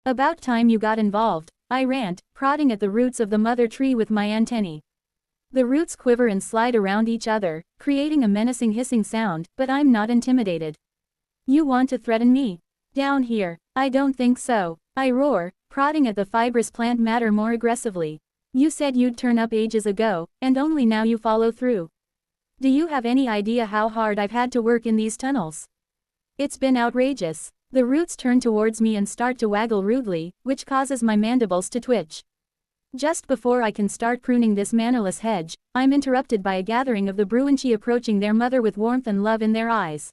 About time you got involved, I rant, prodding at the roots of the mother tree with my antennae. The roots quiver and slide around each other, creating a menacing hissing sound, but I'm not intimidated. You want to threaten me? Down here? I don't think so, I roar, prodding at the fibrous plant matter more aggressively. You said you'd turn up ages ago, and only now you follow through. Do you have any idea how hard I've had to work in these tunnels? It's been outrageous. The roots turn towards me and start to waggle rudely, which causes my mandibles to twitch. Just before I can start pruning this mannerless hedge, I'm interrupted by a gathering of the Bruinchi approaching their mother with warmth and love in their eyes.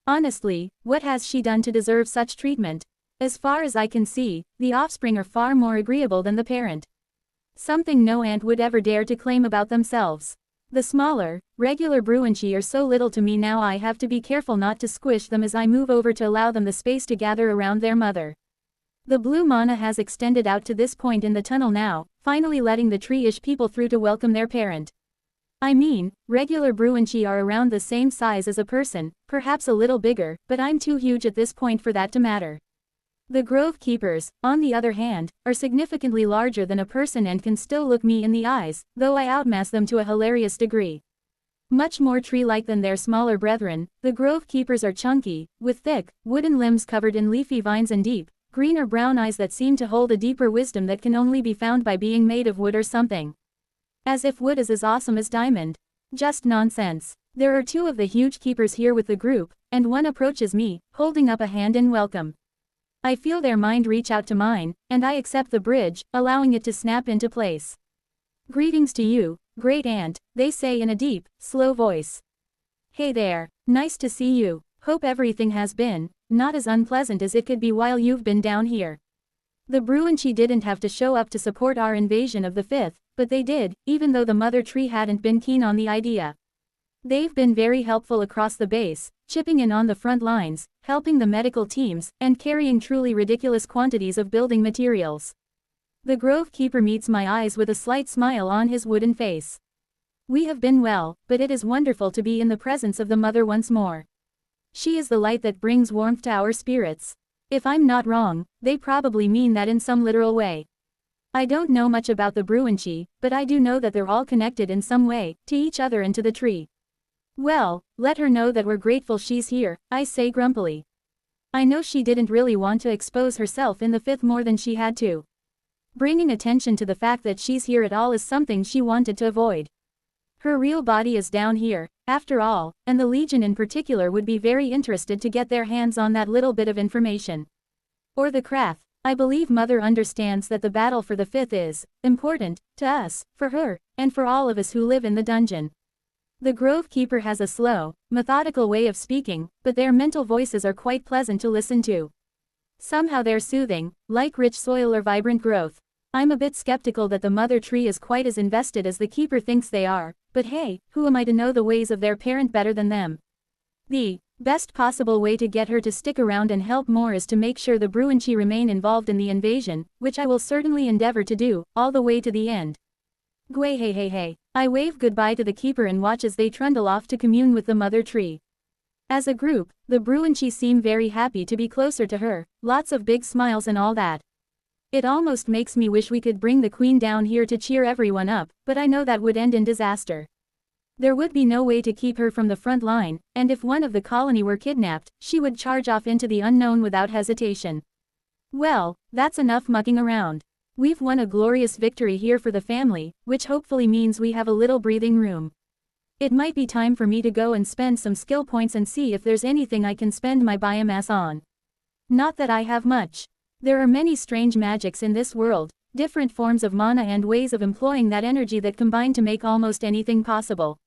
Honestly, what has she done to deserve such treatment? As far as I can see, the offspring are far more agreeable than the parent. Something no ant would ever dare to claim about themselves. The smaller, regular Bruinchi are so little to me now I have to be careful not to squish them as I move over to allow them the space to gather around their mother. The blue mana has extended out to this point in the tunnel now, finally letting the tree-ish people through to welcome their parent. I mean, regular Bruinchi are around the same size as a person, perhaps a little bigger, but I'm too huge at this point for that to matter. The Grove Keepers, on the other hand, are significantly larger than a person and can still look me in the eyes, though I outmass them to a hilarious degree. Much more tree-like than their smaller brethren, the Grove Keepers are chunky, with thick, wooden limbs covered in leafy vines and deep, green or brown eyes that seem to hold a deeper wisdom that can only be found by being made of wood or something. As if wood is as awesome as diamond. Just nonsense. There are two of the huge keepers here with the group, and one approaches me, holding up a hand in welcome. I feel their mind reach out to mine, and I accept the bridge, allowing it to snap into place. Greetings to you, great aunt, they say in a deep, slow voice. Hey there, nice to see you, hope everything has been, not as unpleasant as it could be while you've been down here. The Bruinchi didn't have to show up to support our invasion of the fifth, but they did, even though the mother tree hadn't been keen on the idea. They've been very helpful across the base, chipping in on the front lines, helping the medical teams, and carrying truly ridiculous quantities of building materials. The Grove Keeper meets my eyes with a slight smile on his wooden face. We have been well, but it is wonderful to be in the presence of the mother once more. She is the light that brings warmth to our spirits. If I'm not wrong, they probably mean that in some literal way. I don't know much about the Bruinchi, but I do know that they're all connected in some way, to each other and to the tree. Well, let her know that we're grateful she's here, I say grumpily. I know she didn't really want to expose herself in the fifth more than she had to. Bringing attention to the fact that she's here at all is something she wanted to avoid. Her real body is down here, after all, and the Legion in particular would be very interested to get their hands on that little bit of information. Or the Krath. I believe Mother understands that the battle for the fifth is important to us, for her, and for all of us who live in the dungeon. The Grove Keeper has a slow, methodical way of speaking, but their mental voices are quite pleasant to listen to. Somehow they're soothing, like rich soil or vibrant growth. I'm a bit skeptical that the mother tree is quite as invested as the Keeper thinks they are, but hey, who am I to know the ways of their parent better than them? The best possible way to get her to stick around and help more is to make sure the Bruinchi remain involved in the invasion, which I will certainly endeavor to do, all the way to the end. Gway hey hey hey. I wave goodbye to the Keeper and watch as they trundle off to commune with the mother tree. As a group, the Bruinchi seem very happy to be closer to her, lots of big smiles and all that. It almost makes me wish we could bring the queen down here to cheer everyone up, but I know that would end in disaster. There would be no way to keep her from the front line, and if one of the colony were kidnapped, she would charge off into the unknown without hesitation. Well, that's enough mucking around. We've won a glorious victory here for the family, which hopefully means we have a little breathing room. It might be time for me to go and spend some skill points and see if there's anything I can spend my biomass on. Not that I have much. There are many strange magics in this world, different forms of mana and ways of employing that energy that combine to make almost anything possible.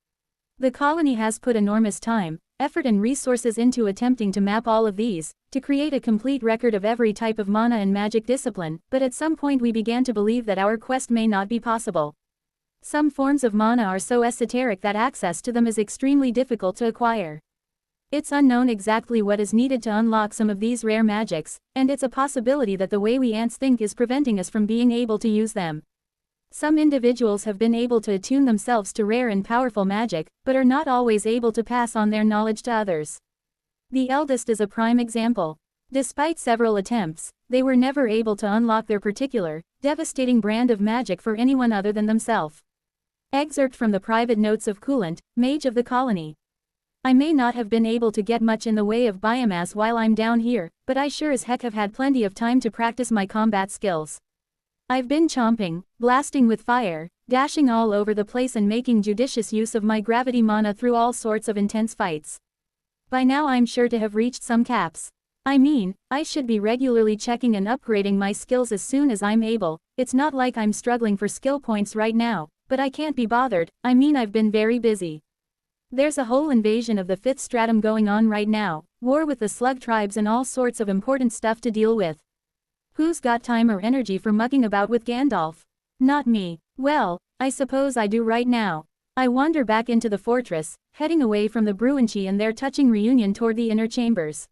The colony has put enormous time, effort and resources into attempting to map all of these, to create a complete record of every type of mana and magic discipline, but at some point we began to believe that our quest may not be possible. Some forms of mana are so esoteric that access to them is extremely difficult to acquire. It's unknown exactly what is needed to unlock some of these rare magics, and it's a possibility that the way we ants think is preventing us from being able to use them. Some individuals have been able to attune themselves to rare and powerful magic, but are not always able to pass on their knowledge to others. The eldest is a prime example. Despite several attempts, they were never able to unlock their particular, devastating brand of magic for anyone other than themselves. Excerpt from the private notes of Coolant, Mage of the Colony. I may not have been able to get much in the way of biomass while I'm down here, but I sure as heck have had plenty of time to practice my combat skills. I've been chomping, blasting with fire, dashing all over the place and making judicious use of my gravity mana through all sorts of intense fights. By now I'm sure to have reached some caps. I mean, I should be regularly checking and upgrading my skills as soon as I'm able. It's not like I'm struggling for skill points right now, but I can't be bothered. I mean, I've been very busy. There's a whole invasion of the 5th stratum going on right now, war with the slug tribes and all sorts of important stuff to deal with. Who's got time or energy for mucking about with Gandalf? Not me. Well, I suppose I do right now. I wander back into the fortress, heading away from the Bruinchi and their touching reunion toward the inner chambers.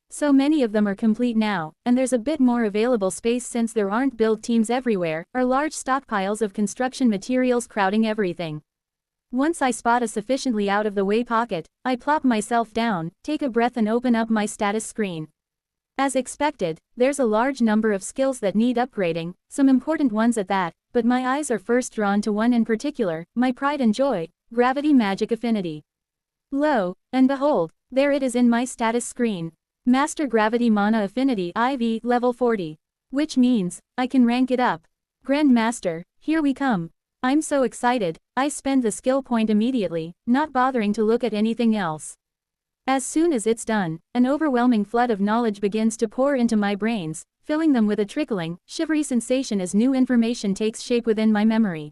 So many of them are complete now, and there's a bit more available space since there aren't build teams everywhere, or large stockpiles of construction materials crowding everything. Once I spot a sufficiently out-of-the-way pocket, I plop myself down, take a breath and open up my status screen. As expected, there's a large number of skills that need upgrading, some important ones at that, but my eyes are first drawn to one in particular, my pride and joy, Gravity Magic Affinity. Lo, and behold, there it is in my status screen. Master Gravity Mana Affinity IV level 40. Which means, I can rank it up. Grandmaster, here we come. I'm so excited, I spend the skill point immediately, not bothering to look at anything else. As soon as it's done, an overwhelming flood of knowledge begins to pour into my brains, filling them with a trickling, shivery sensation as new information takes shape within my memory.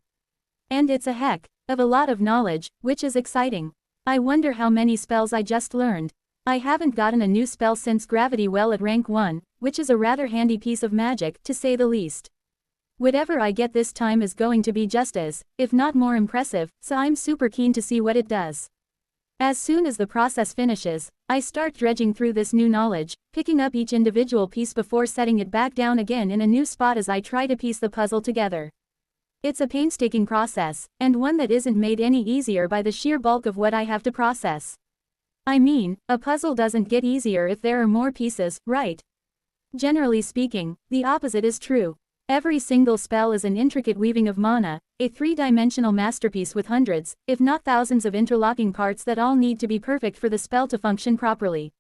And it's a heck of a lot of knowledge, which is exciting. I wonder how many spells I just learned. I haven't gotten a new spell since Gravity Well at rank 1, which is a rather handy piece of magic, to say the least. Whatever I get this time is going to be just as, if not more impressive, so I'm super keen to see what it does. As soon as the process finishes, I start dredging through this new knowledge, picking up each individual piece before setting it back down again in a new spot as I try to piece the puzzle together. It's a painstaking process, and one that isn't made any easier by the sheer bulk of what I have to process. I mean, a puzzle doesn't get easier if there are more pieces, right? Generally speaking, the opposite is true. Every single spell is an intricate weaving of mana, a three-dimensional masterpiece with hundreds, if not thousands of interlocking parts that all need to be perfect for the spell to function properly.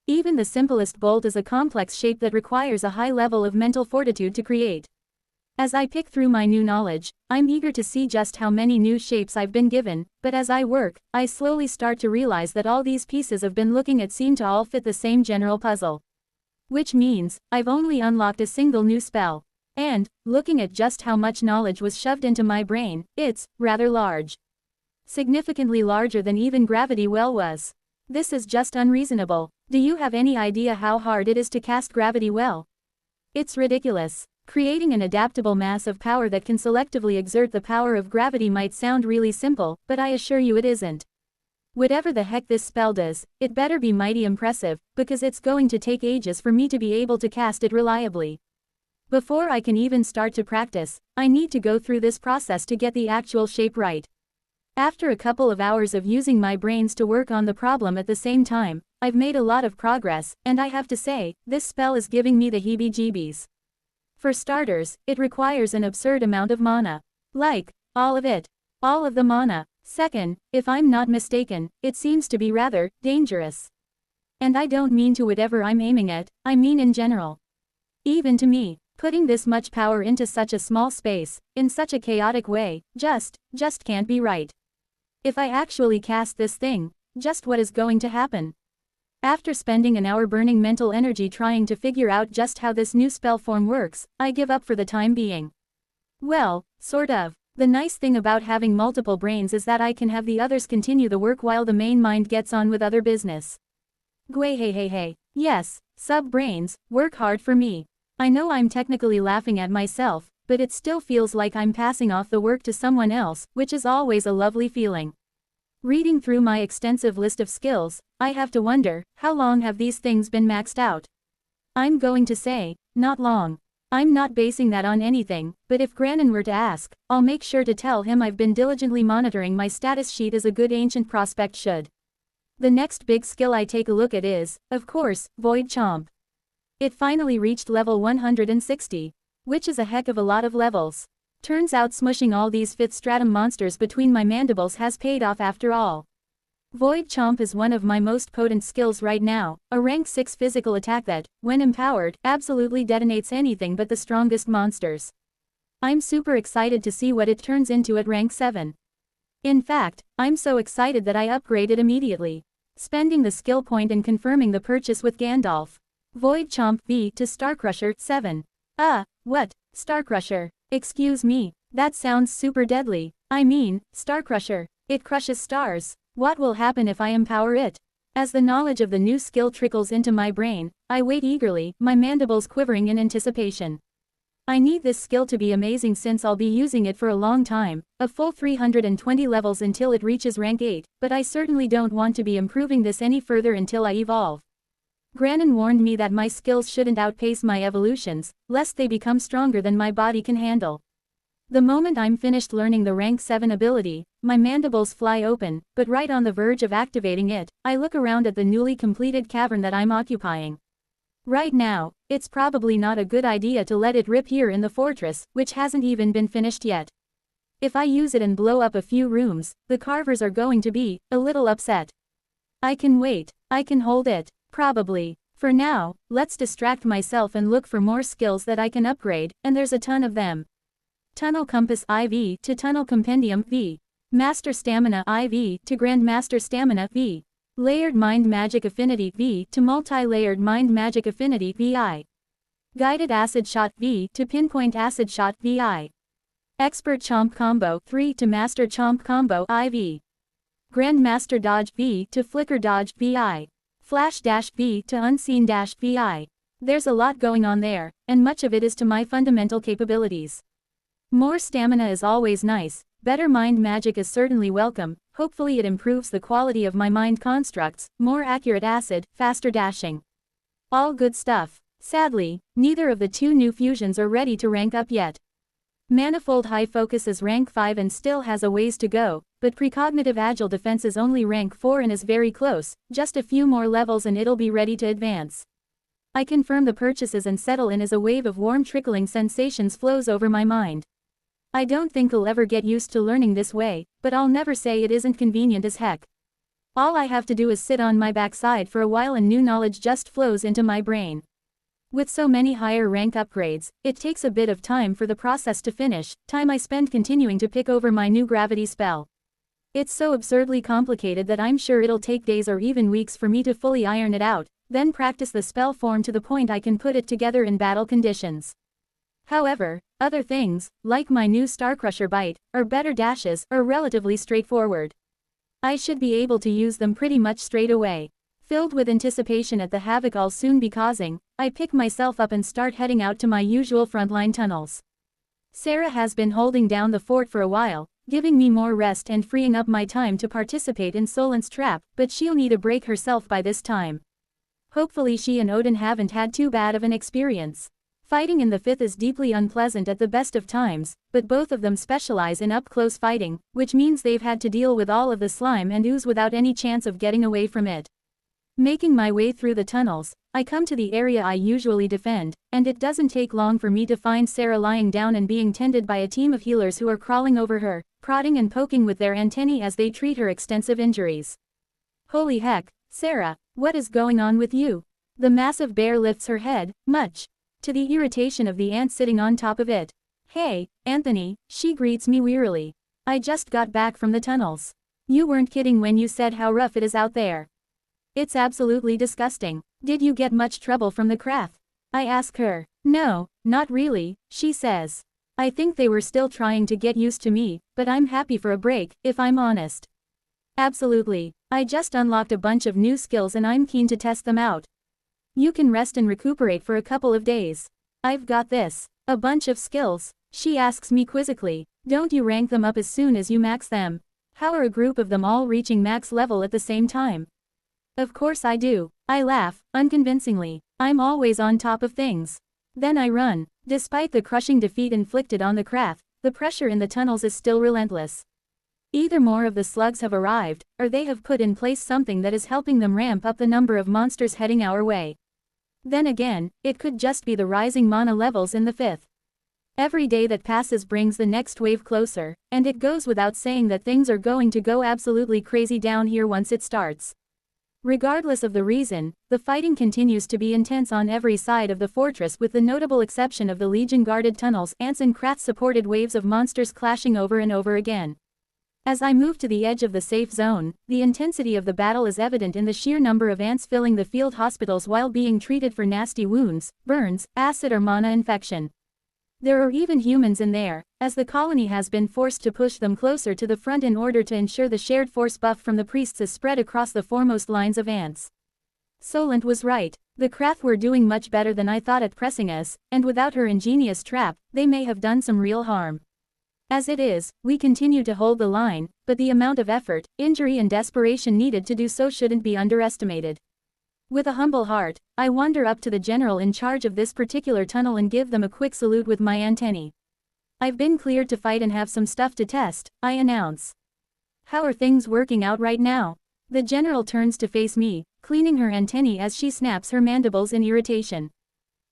Even the simplest bolt is a complex shape that requires a high level of mental fortitude to create. As I pick through my new knowledge, I'm eager to see just how many new shapes I've been given, but as I work, I slowly start to realize that all these pieces I've been looking at seem to all fit the same general puzzle. Which means, I've only unlocked a single new spell. And, looking at just how much knowledge was shoved into my brain, it's rather large. Significantly larger than even Gravity Well was. This is just unreasonable. Do you have any idea how hard it is to cast Gravity Well? It's ridiculous. Creating an adaptable mass of power that can selectively exert the power of gravity might sound really simple, but I assure you it isn't. Whatever the heck this spell does, it better be mighty impressive, because it's going to take ages for me to be able to cast it reliably. Before I can even start to practice, I need to go through this process to get the actual shape right. After a couple of hours of using my brains to work on the problem at the same time, I've made a lot of progress, and I have to say, this spell is giving me the heebie-jeebies. For starters, it requires an absurd amount of mana. Like, all of it. All of the mana. Second, if I'm not mistaken, it seems to be rather dangerous. And I don't mean to whatever I'm aiming at, I mean in general. Even to me, putting this much power into such a small space, in such a chaotic way, just can't be right. If I actually cast this thing, just what is going to happen? After spending an hour burning mental energy trying to figure out just how this new spell form works, I give up for the time being. Well, sort of. The nice thing about having multiple brains is that I can have the others continue the work while the main mind gets on with other business. Hey. Yes, sub-brains, work hard for me. I know I'm technically laughing at myself, but it still feels like I'm passing off the work to someone else, which is always a lovely feeling. Reading through my extensive list of skills, I have to wonder, how long have these things been maxed out? I'm going to say, not long. I'm not basing that on anything, but if Granon were to ask, I'll make sure to tell him I've been diligently monitoring my status sheet as a good ancient prospect should. The next big skill I take a look at is, of course, Void Chomp. It finally reached level 160. Which is a heck of a lot of levels. Turns out smushing all these 5th stratum monsters between my mandibles has paid off after all. Void Chomp is one of my most potent skills right now, a rank 6 physical attack that, when empowered, absolutely detonates anything but the strongest monsters. I'm super excited to see what it turns into at rank 7. In fact, I'm so excited that I upgraded immediately, spending the skill point and confirming the purchase with Gandalf. Void Chomp V to Starcrusher 7. What? Starcrusher? Excuse me, that sounds super deadly. I mean, Starcrusher. It crushes stars. What will happen if I empower it? As the knowledge of the new skill trickles into my brain, I wait eagerly, my mandibles quivering in anticipation. I need this skill to be amazing since I'll be using it for a long time, a full 320 levels until it reaches rank 8, but I certainly don't want to be improving this any further until I evolve. Granon warned me that my skills shouldn't outpace my evolutions, lest they become stronger than my body can handle. The moment I'm finished learning the rank 7 ability, my mandibles fly open, but right on the verge of activating it, I look around at the newly completed cavern that I'm occupying. Right now, it's probably not a good idea to let it rip here in the fortress, which hasn't even been finished yet. If I use it and blow up a few rooms, the carvers are going to be a little upset. I can wait, I can hold it, probably. For now, let's distract myself and look for more skills that I can upgrade, and there's a ton of them. Tunnel Compass IV to Tunnel Compendium V. Master Stamina IV to Grandmaster Stamina V. Layered Mind Magic Affinity V to Multi-Layered Mind Magic Affinity VI. Guided Acid Shot V to Pinpoint Acid Shot VI. Expert Chomp Combo 3 to Master Chomp Combo IV. Grandmaster Dodge V to Flicker Dodge VI. Flash Dash V to Unseen Dash VI. There's a lot going on there, and much of it is to my fundamental capabilities. More stamina is always nice, better mind magic is certainly welcome, hopefully it improves the quality of my mind constructs, more accurate acid, faster dashing. All good stuff. Sadly, neither of the two new fusions are ready to rank up yet. Manifold High Focus is rank 5 and still has a ways to go, but Precognitive Agile Defense is only rank 4 and is very close, just a few more levels and it'll be ready to advance. I confirm the purchases and settle in as a wave of warm trickling sensations flows over my mind. I don't think I'll ever get used to learning this way, but I'll never say it isn't convenient as heck. All I have to do is sit on my backside for a while and new knowledge just flows into my brain. With so many higher rank upgrades, it takes a bit of time for the process to finish, time I spend continuing to pick over my new gravity spell. It's so absurdly complicated that I'm sure it'll take days or even weeks for me to fully iron it out, then practice the spell form to the point I can put it together in battle conditions. However, other things, like my new Starcrusher Bite, or better dashes, are relatively straightforward. I should be able to use them pretty much straight away. Filled with anticipation at the havoc I'll soon be causing, I pick myself up and start heading out to my usual frontline tunnels. Sarah has been holding down the fort for a while, giving me more rest and freeing up my time to participate in Solent's trap, but she'll need a break herself by this time. Hopefully she and Odin haven't had too bad of an experience. Fighting in the 5th is deeply unpleasant at the best of times, but both of them specialize in up-close fighting, which means they've had to deal with all of the slime and ooze without any chance of getting away from it. Making my way through the tunnels, I come to the area I usually defend, and it doesn't take long for me to find Sarah lying down and being tended by a team of healers who are crawling over her, prodding and poking with their antennae as they treat her extensive injuries. Holy heck, Sarah, what is going on with you? The massive bear lifts her head, much to the irritation of the ant sitting on top of it. Hey, Anthony, she greets me wearily. I just got back from the tunnels. You weren't kidding when you said how rough it is out there. It's absolutely disgusting. Did you get much trouble from the Krath? I ask her. No, not really, she says. I think they were still trying to get used to me, but I'm happy for a break, if I'm honest. Absolutely. I just unlocked a bunch of new skills and I'm keen to test them out. You can rest and recuperate for a couple of days. I've got this. A bunch of skills? She asks me quizzically. Don't you rank them up as soon as you max them? How are a group of them all reaching max level at the same time? Of course I do. I laugh, unconvincingly. I'm always on top of things. Then I run. Despite the crushing defeat inflicted on the Krath, the pressure in the tunnels is still relentless. Either more of the slugs have arrived, or they have put in place something that is helping them ramp up the number of monsters heading our way. Then again, it could just be the rising mana levels in the fifth. Every day that passes brings the next wave closer, and it goes without saying that things are going to go absolutely crazy down here once it starts. Regardless of the reason, the fighting continues to be intense on every side of the fortress, with the notable exception of the Legion-guarded tunnels. Ants and Krath-supported waves of monsters clashing over and over again. As I move to the edge of the safe zone, the intensity of the battle is evident in the sheer number of ants filling the field hospitals while being treated for nasty wounds, burns, acid or mana infection. There are even humans in there, as the colony has been forced to push them closer to the front in order to ensure the shared force buff from the priests is spread across the foremost lines of ants. Solent was right. The Krath were doing much better than I thought at pressing us, and without her ingenious trap, they may have done some real harm. As it is, we continue to hold the line, but the amount of effort, injury and desperation needed to do so shouldn't be underestimated. With a humble heart, I wander up to the general in charge of this particular tunnel and give them a quick salute with my antennae. "I've been cleared to fight and have some stuff to test," I announce. "How are things working out right now?" The general turns to face me, cleaning her antennae as she snaps her mandibles in irritation.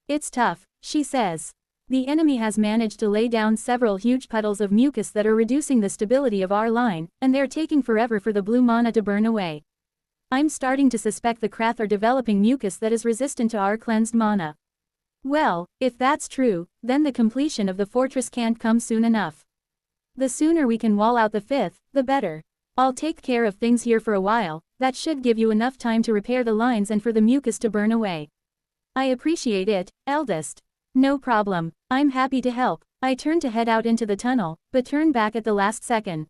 "It's tough," she says. "The enemy has managed to lay down several huge puddles of mucus that are reducing the stability of our line, and they're taking forever for the blue mana to burn away. I'm starting to suspect the Krath are developing mucus that is resistant to our cleansed mana. Well, if that's true, then the completion of the fortress can't come soon enough. The sooner we can wall out the fifth, the better. I'll take care of things here for a while. That should give you enough time to repair the lines and for the mucus to burn away." "I appreciate it, eldest." "No problem. I'm happy to help." I turn to head out into the tunnel, but turn back at the last second.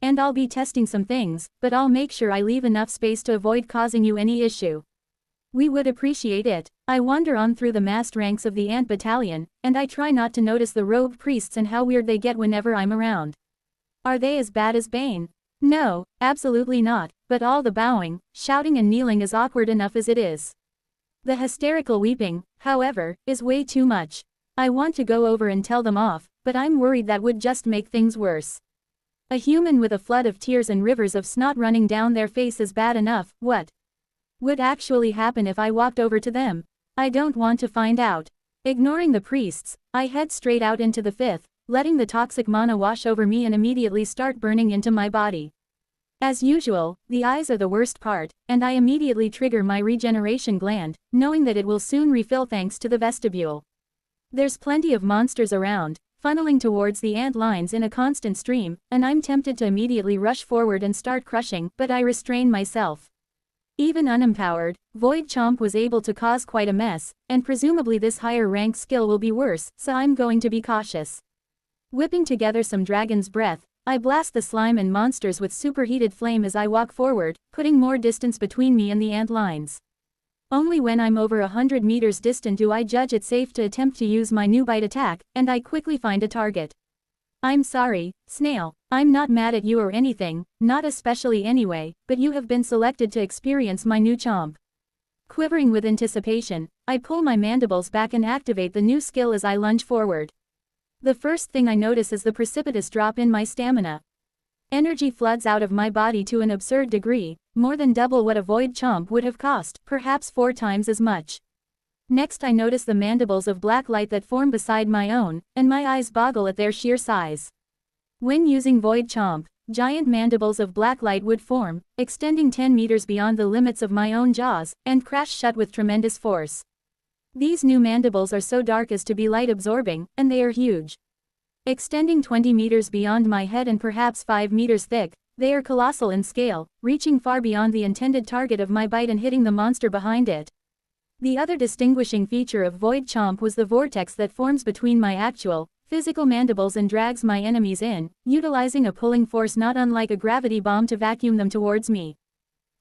"And I'll be testing some things, but I'll make sure I leave enough space to avoid causing you any issue." "We would appreciate it." I wander on through the massed ranks of the ant battalion, and I try not to notice the rogue priests and how weird they get whenever I'm around. Are they as bad as Bane? No, absolutely not, but all the bowing, shouting and kneeling is awkward enough as it is. The hysterical weeping, however, is way too much. I want to go over and tell them off, but I'm worried that would just make things worse. A human with a flood of tears and rivers of snot running down their face is bad enough. What would actually happen if I walked over to them? I don't want to find out. Ignoring the priests, I head straight out into the fifth, letting the toxic mana wash over me and immediately start burning into my body. As usual, the eyes are the worst part, and I immediately trigger my regeneration gland, knowing that it will soon refill thanks to the vestibule. There's plenty of monsters around, funneling towards the ant lines in a constant stream, and I'm tempted to immediately rush forward and start crushing, but I restrain myself. Even unempowered, Void Chomp was able to cause quite a mess, and presumably this higher rank skill will be worse, so I'm going to be cautious. Whipping together some dragon's breath, I blast the slime and monsters with superheated flame as I walk forward, putting more distance between me and the ant lines. Only when I'm over 100 meters distant do I judge it safe to attempt to use my new bite attack, and I quickly find a target. "I'm sorry, Snail. I'm not mad at you or anything, not especially anyway, but you have been selected to experience my new chomp." Quivering with anticipation, I pull my mandibles back and activate the new skill as I lunge forward. The first thing I notice is the precipitous drop in my stamina. Energy floods out of my body to an absurd degree, more than double what a Void Chomp would have cost, perhaps 4 times as much. Next I notice the mandibles of black light that form beside my own, and my eyes boggle at their sheer size. When using Void Chomp, giant mandibles of black light would form, extending 10 meters beyond the limits of my own jaws, and crash shut with tremendous force. These new mandibles are so dark as to be light absorbing, and they are huge. Extending 20 meters beyond my head and perhaps 5 meters thick, they are colossal in scale, reaching far beyond the intended target of my bite and hitting the monster behind it. The other distinguishing feature of Void Chomp was the vortex that forms between my actual, physical mandibles and drags my enemies in, utilizing a pulling force not unlike a gravity bomb to vacuum them towards me.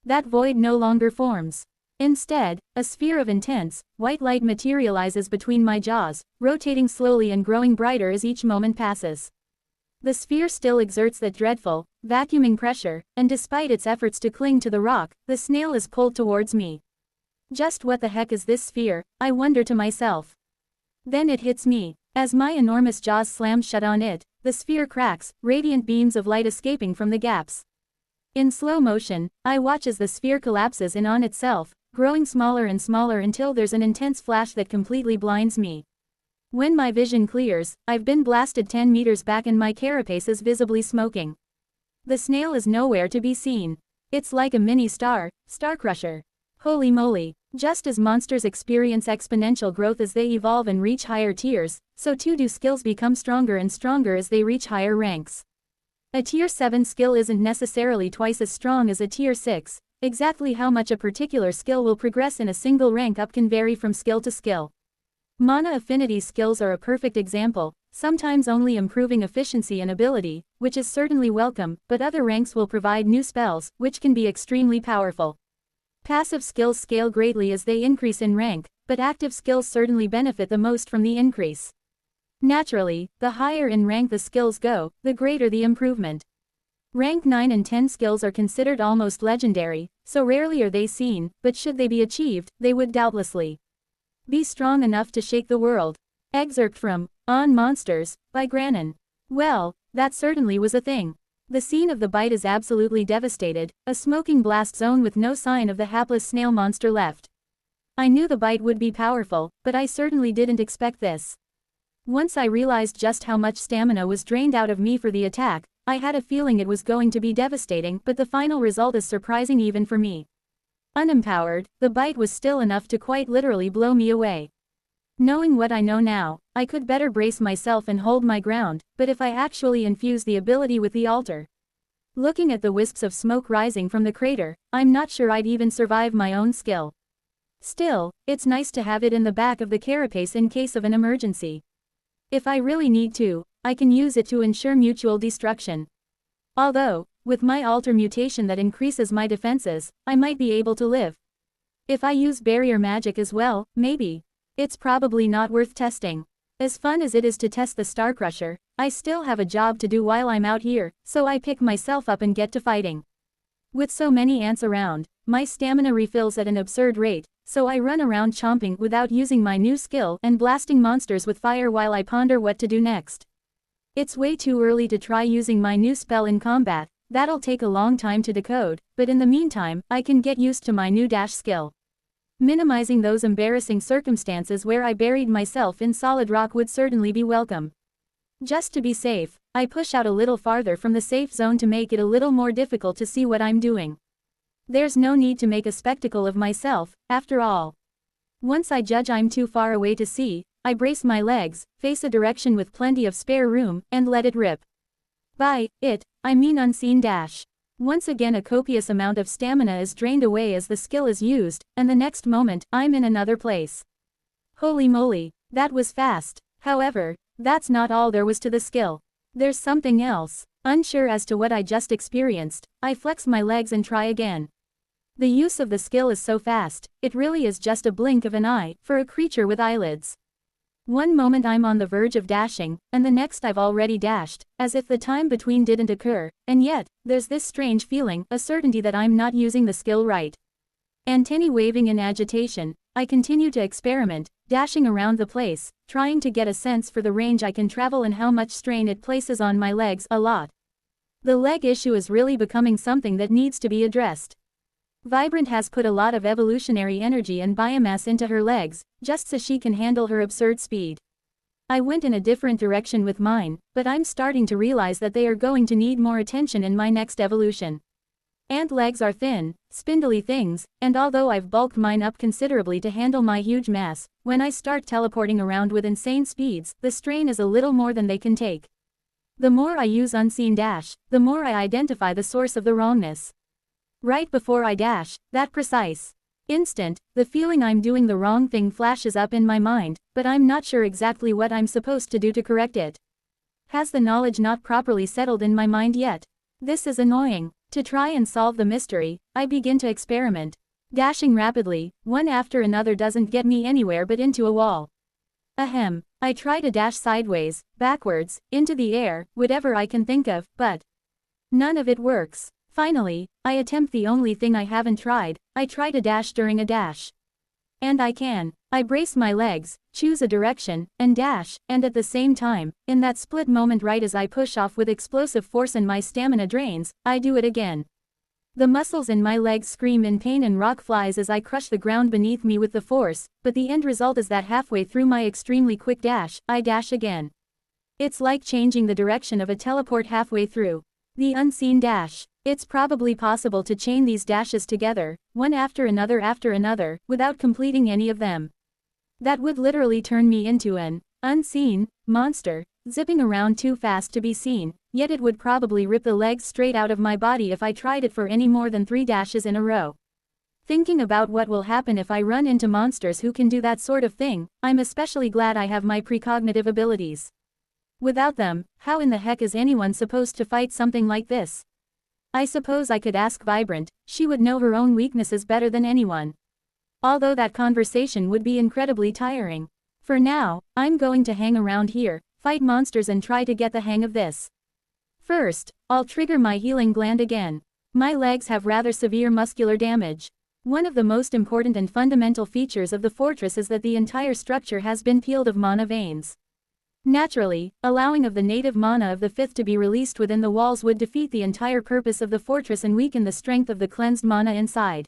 That void no longer forms. Instead, a sphere of intense, white light materializes between my jaws, rotating slowly and growing brighter as each moment passes. The sphere still exerts that dreadful, vacuuming pressure, and despite its efforts to cling to the rock, the snail is pulled towards me. Just what the heck is this sphere, I wonder to myself. Then it hits me. As my enormous jaws slam shut on it, the sphere cracks, radiant beams of light escaping from the gaps. In slow motion, I watch as the sphere collapses in on itself, growing smaller and smaller until there's an intense flash that completely blinds me. When my vision clears, I've been blasted 10 meters back and my carapace is visibly smoking. The snail is nowhere to be seen. It's like a mini star crusher. Holy moly. Just as monsters experience exponential growth as they evolve and reach higher tiers, so too do skills become stronger and stronger as they reach higher ranks. A tier 7 skill isn't necessarily twice as strong as a tier 6, exactly how much a particular skill will progress in a single rank up can vary from skill to skill. Mana affinity skills are a perfect example, sometimes only improving efficiency and ability, which is certainly welcome, but other ranks will provide new spells, which can be extremely powerful. Passive skills scale greatly as they increase in rank, but active skills certainly benefit the most from the increase. Naturally, the higher in rank the skills go, the greater the improvement. Rank 9 and 10 skills are considered almost legendary, so rarely are they seen, but should they be achieved, they would doubtlessly be strong enough to shake the world. Excerpt from On Monsters, by Grannon. Well, that certainly was a thing. The scene of the bite is absolutely devastated, a smoking blast zone with no sign of the hapless snail monster left. I knew the bite would be powerful, but I certainly didn't expect this. Once I realized just how much stamina was drained out of me for the attack, I had a feeling it was going to be devastating, but the final result is surprising even for me. Unempowered, the bite was still enough to quite literally blow me away. Knowing what I know now, I could better brace myself and hold my ground, but if I actually infuse the ability with the altar. Looking at the wisps of smoke rising from the crater, I'm not sure I'd even survive my own skill. Still, it's nice to have it in the back of the carapace in case of an emergency. If I really need to, I can use it to ensure mutual destruction. Although, with my altar mutation that increases my defenses, I might be able to live. If I use barrier magic as well, maybe. It's probably not worth testing. As fun as it is to test the Star Crusher, I still have a job to do while I'm out here, so I pick myself up and get to fighting. With so many ants around, my stamina refills at an absurd rate, so I run around chomping without using my new skill and blasting monsters with fire while I ponder what to do next. It's way too early to try using my new spell in combat, that'll take a long time to decode, but in the meantime, I can get used to my new dash skill. Minimizing those embarrassing circumstances where I buried myself in solid rock would certainly be welcome. Just to be safe, I push out a little farther from the safe zone to make it a little more difficult to see what I'm doing. There's no need to make a spectacle of myself, after all. Once I judge I'm too far away to see, I brace my legs, face a direction with plenty of spare room, and let it rip. By it, I mean unseen dash. Once again a copious amount of stamina is drained away as the skill is used, and the next moment, I'm in another place. Holy moly, that was fast. However, that's not all there was to the skill. There's something else. Unsure as to what I just experienced, I flex my legs and try again. The use of the skill is so fast, it really is just a blink of an eye, for a creature with eyelids. One moment I'm on the verge of dashing, and the next I've already dashed, as if the time between didn't occur, and yet, there's this strange feeling, a certainty that I'm not using the skill right. Antennae waving in agitation, I continue to experiment, dashing around the place, trying to get a sense for the range I can travel and how much strain it places on my legs, a lot. The leg issue is really becoming something that needs to be addressed. Vibrant has put a lot of evolutionary energy and biomass into her legs, just so she can handle her absurd speed. I went in a different direction with mine, but I'm starting to realize that they are going to need more attention in my next evolution. Ant legs are thin, spindly things, and although I've bulked mine up considerably to handle my huge mass, when I start teleporting around with insane speeds, the strain is a little more than they can take. The more I use unseen dash, the more I identify the source of the wrongness. Right before I dash, that precise instant, the feeling I'm doing the wrong thing flashes up in my mind, but I'm not sure exactly what I'm supposed to do to correct it. Has the knowledge not properly settled in my mind yet? This is annoying. To try and solve the mystery, I begin to experiment. Dashing rapidly, one after another doesn't get me anywhere but into a wall. Ahem, I try to dash sideways, backwards, into the air, whatever I can think of, but none of it works. Finally, I attempt the only thing I haven't tried, I try to dash during a dash. And I can. I brace my legs, choose a direction, and dash, and at the same time, in that split moment right as I push off with explosive force and my stamina drains, I do it again. The muscles in my legs scream in pain and rock flies as I crush the ground beneath me with the force, but the end result is that halfway through my extremely quick dash, I dash again. It's like changing the direction of a teleport halfway through. The unseen dash. It's probably possible to chain these dashes together, one after another, without completing any of them. That would literally turn me into an unseen monster, zipping around too fast to be seen, yet it would probably rip the legs straight out of my body if I tried it for any more than 3 dashes in a row. Thinking about what will happen if I run into monsters who can do that sort of thing, I'm especially glad I have my precognitive abilities. Without them, how in the heck is anyone supposed to fight something like this? I suppose I could ask Vibrant, she would know her own weaknesses better than anyone. Although that conversation would be incredibly tiring. For now, I'm going to hang around here, fight monsters and try to get the hang of this. First, I'll trigger my healing gland again. My legs have rather severe muscular damage. One of the most important and fundamental features of the fortress is that the entire structure has been peeled of mana veins. Naturally, allowing of the native mana of the fifth to be released within the walls would defeat the entire purpose of the fortress and weaken the strength of the cleansed mana inside.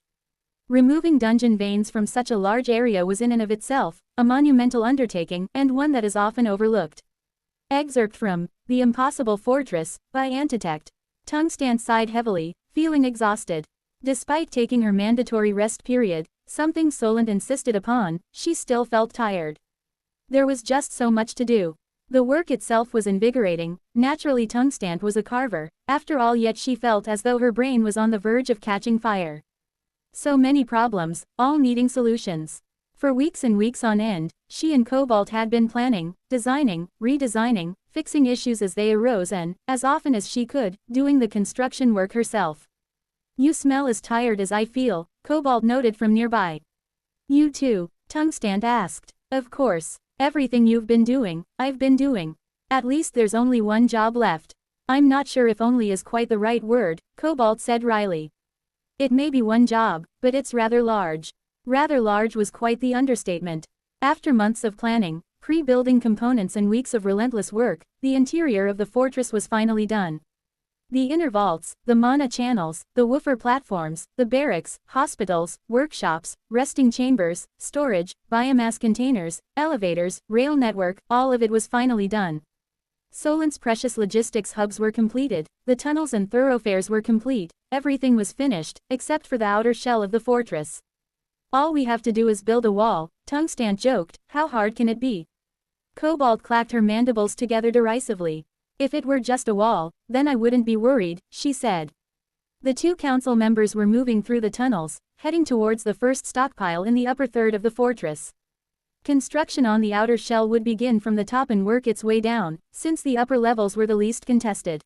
Removing dungeon veins from such a large area was in and of itself a monumental undertaking, and one that is often overlooked. Excerpt from The Impossible Fortress, by Antitect. Tungsten sighed heavily, feeling exhausted. Despite taking her mandatory rest period, something Solent insisted upon, she still felt tired. There was just so much to do. The work itself was invigorating. Naturally, Tungstant was a carver, after all, yet she felt as though her brain was on the verge of catching fire. So many problems, all needing solutions. For weeks and weeks on end, she and Cobalt had been planning, designing, redesigning, fixing issues as they arose and, as often as she could, doing the construction work herself. "You smell as tired as I feel," Cobalt noted from nearby. "You too?" Tungstant asked. "Of course. Everything you've been doing, I've been doing. At least there's only one job left." "I'm not sure if only is quite the right word," Cobalt said wryly. "It may be one job, but it's rather large." Rather large was quite the understatement. After months of planning, pre-building components and weeks of relentless work, the interior of the fortress was finally done. The inner vaults, the mana channels, the woofer platforms, the barracks, hospitals, workshops, resting chambers, storage, biomass containers, elevators, rail network, all of it was finally done. Solent's precious logistics hubs were completed, the tunnels and thoroughfares were complete, everything was finished, except for the outer shell of the fortress. "All we have to do is build a wall," Tungstant joked. "How hard can it be?" Cobalt clacked her mandibles together derisively. "If it were just a wall, then I wouldn't be worried," she said. The 2 council members were moving through the tunnels, heading towards the first stockpile in the upper third of the fortress. Construction on the outer shell would begin from the top and work its way down, since the upper levels were the least contested.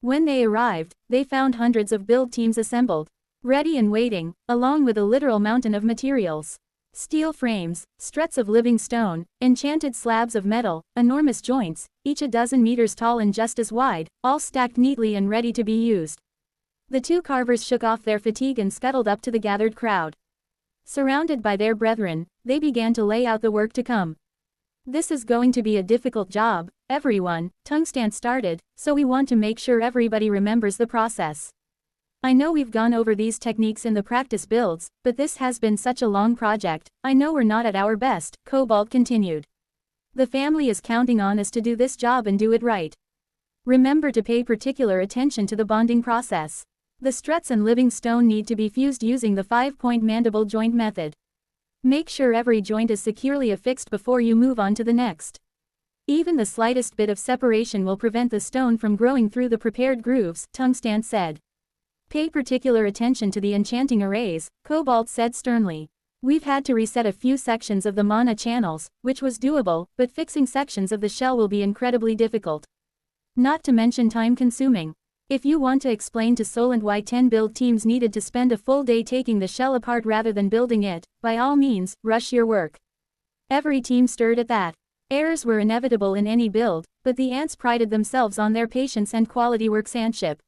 When they arrived, they found hundreds of build teams assembled, ready and waiting, along with a literal mountain of materials. Steel frames, struts of living stone, enchanted slabs of metal, enormous joints, each a dozen meters tall and just as wide, all stacked neatly and ready to be used. The 2 carvers shook off their fatigue and scuttled up to the gathered crowd. Surrounded by their brethren, they began to lay out the work to come. "This is going to be a difficult job, everyone," Tungstant started, "so we want to make sure everybody remembers the process. I know we've gone over these techniques in the practice builds, but this has been such a long project. I know we're not at our best," Cobalt continued. "The family is counting on us to do this job and do it right. Remember to pay particular attention to the bonding process. The struts and living stone need to be fused using the 5-point mandible joint method. Make sure every joint is securely affixed before you move on to the next. Even the slightest bit of separation will prevent the stone from growing through the prepared grooves," Tungstant said. "Pay particular attention to the enchanting arrays," Cobalt said sternly. "We've had to reset a few sections of the mana channels, which was doable, but fixing sections of the shell will be incredibly difficult. Not to mention time-consuming. If you want to explain to Solent why 10 build teams needed to spend a full day taking the shell apart rather than building it, by all means, rush your work." Every team stirred at that. Errors were inevitable in any build, but the ants prided themselves on their patience and quality workmanship.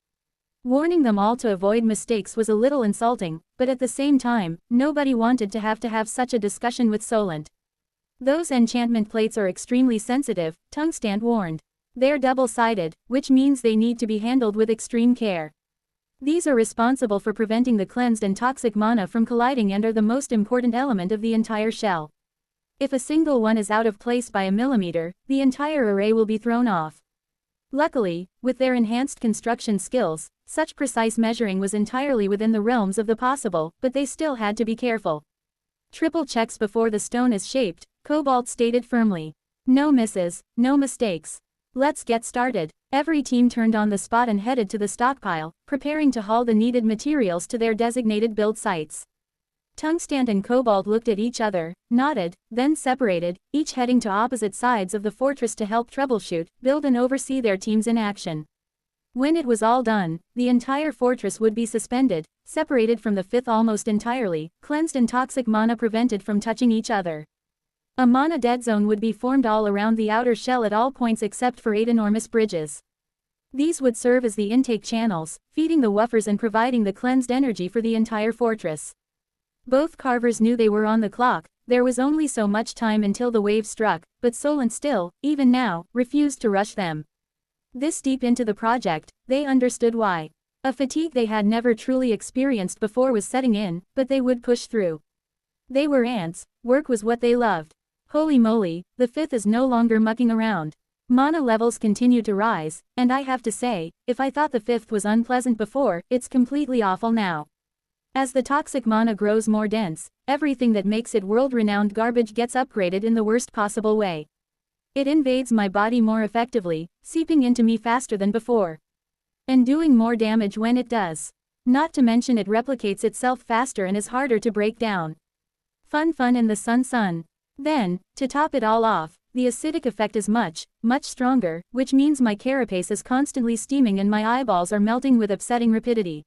Warning them all to avoid mistakes was a little insulting, but at the same time, nobody wanted to have such a discussion with Solent. "Those enchantment plates are extremely sensitive," Tungstant warned. "They're double-sided, which means they need to be handled with extreme care. These are responsible for preventing the cleansed and toxic mana from colliding and are the most important element of the entire shell. If a single one is out of place by a millimeter, the entire array will be thrown off. Luckily, with their enhanced construction skills, such precise measuring was entirely within the realms of the possible, but they still had to be careful. Triple checks before the stone is shaped, Cobalt stated firmly. No misses, no mistakes. Let's get started. Every team turned on the spot and headed to the stockpile, preparing to haul the needed materials to their designated build sites. Tungsten and Cobalt looked at each other, nodded, then separated, each heading to opposite sides of the fortress to help troubleshoot, build and oversee their teams in action. When it was all done, the entire fortress would be suspended, separated from the fifth almost entirely, cleansed and toxic mana prevented from touching each other. A mana dead zone would be formed all around the outer shell at all points except for 8 enormous bridges. These would serve as the intake channels, feeding the woofers and providing the cleansed energy for the entire fortress. Both carvers knew they were on the clock. There was only so much time until the wave struck, but Solent still, even now, refused to rush them. This deep into the project, they understood why. A fatigue they had never truly experienced before was setting in, but they would push through. They were ants, work was what they loved. Holy moly, the fifth is no longer mucking around. Mana levels continue to rise, and I have to say, if I thought the fifth was unpleasant before, it's completely awful now. As the toxic mana grows more dense, everything that makes it world-renowned garbage gets upgraded in the worst possible way. It invades my body more effectively, seeping into me faster than before. And doing more damage when it does. Not to mention it replicates itself faster and is harder to break down. Fun in the sun. Then, to top it all off, the acidic effect is much stronger, which means my carapace is constantly steaming and my eyeballs are melting with upsetting rapidity.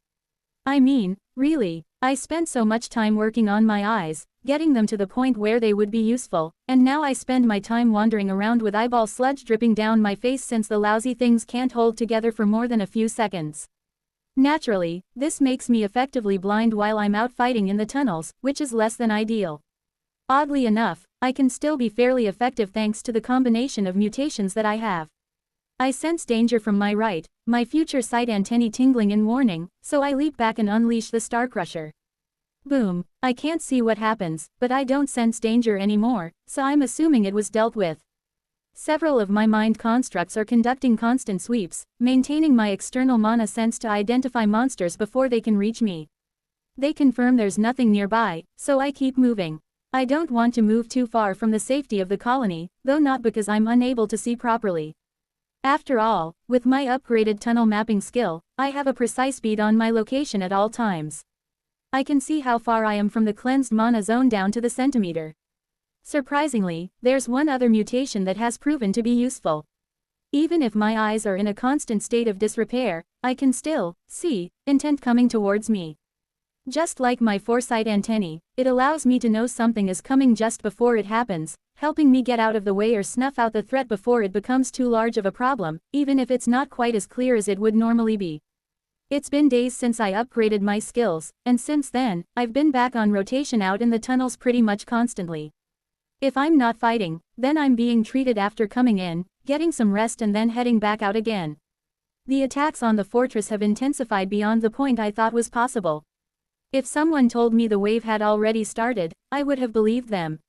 I mean, really, I spent so much time working on my eyes, getting them to the point where they would be useful, and now I spend my time wandering around with eyeball sludge dripping down my face since the lousy things can't hold together for more than a few seconds. Naturally, this makes me effectively blind while I'm out fighting in the tunnels, which is less than ideal. Oddly enough, I can still be fairly effective thanks to the combination of mutations that I have. I sense danger from my right, my future sight antennae tingling in warning, so I leap back and unleash the Star Crusher. Boom, I can't see what happens, but I don't sense danger anymore, so I'm assuming it was dealt with. Several of my mind constructs are conducting constant sweeps, maintaining my external mana sense to identify monsters before they can reach me. They confirm there's nothing nearby, so I keep moving. I don't want to move too far from the safety of the colony, though not because I'm unable to see properly. After all, with my upgraded tunnel mapping skill, I have a precise bead on my location at all times. I can see how far I am from the cleansed mana zone down to the centimeter. Surprisingly, there's one other mutation that has proven to be useful. Even if my eyes are in a constant state of disrepair, I can still see intent coming towards me. Just like my foresight antennae, it allows me to know something is coming just before it happens, helping me get out of the way or snuff out the threat before it becomes too large of a problem, even if it's not quite as clear as it would normally be. It's been days since I upgraded my skills, and since then, I've been back on rotation out in the tunnels pretty much constantly. If I'm not fighting, then I'm being treated after coming in, getting some rest and then heading back out again. The attacks on the fortress have intensified beyond the point I thought was possible. If someone told me the wave had already started, I would have believed them.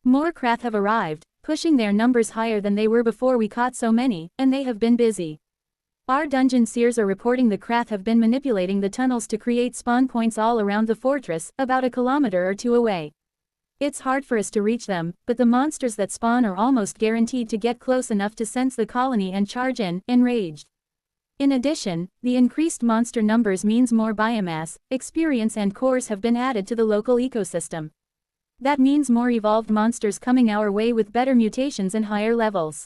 More Krath have arrived, pushing their numbers higher than they were before we caught so many, and they have been busy. Our dungeon seers are reporting the Krath have been manipulating the tunnels to create spawn points all around the fortress, about a kilometer or two away. It's hard for us to reach them, but the monsters that spawn are almost guaranteed to get close enough to sense the colony and charge in, enraged. In addition, the increased monster numbers means more biomass, experience and cores have been added to the local ecosystem. That means more evolved monsters coming our way with better mutations and higher levels.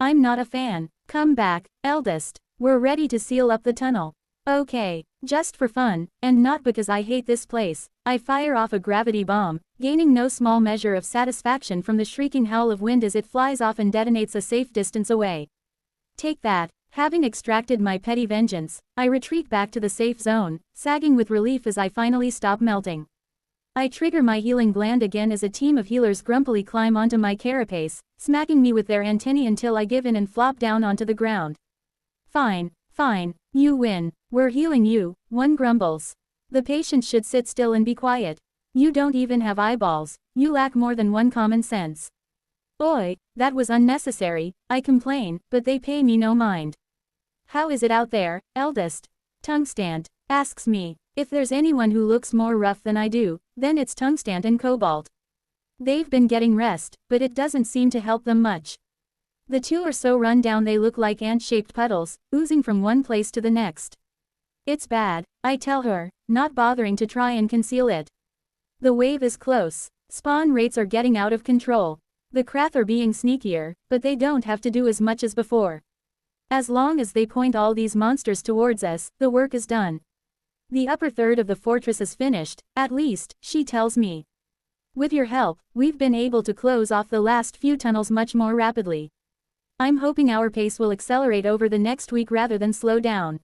I'm not a fan. Come back, eldest. We're ready to seal up the tunnel. Okay, just for fun, and not because I hate this place, I fire off a gravity bomb, gaining no small measure of satisfaction from the shrieking howl of wind as it flies off and detonates a safe distance away. Take that. Having extracted my petty vengeance, I retreat back to the safe zone, sagging with relief as I finally stop melting. I trigger my healing gland again as a team of healers grumpily climb onto my carapace, smacking me with their antennae until I give in and flop down onto the ground. Fine, You win. We're healing you, one grumbles. The patient should sit still and be quiet. You don't even have eyeballs, you lack more than one common sense. Oi, that was unnecessary, I complain, but they pay me no mind. How is it out there, eldest? Tungstant asks me. If there's anyone who looks more rough than I do, then it's Tungstant and Cobalt. They've been getting rest, but it doesn't seem to help them much. The two are so run down they look like ant-shaped puddles, oozing from one place to the next. It's bad, I tell her, not bothering to try and conceal it. The wave is close. Spawn rates are getting out of control. The Krath are being sneakier, but they don't have to do as much as before. As long as they point all these monsters towards us, the work is done. The upper third of the fortress is finished, at least, she tells me. With your help, we've been able to close off the last few tunnels much more rapidly. I'm hoping our pace will accelerate over the next week rather than slow down.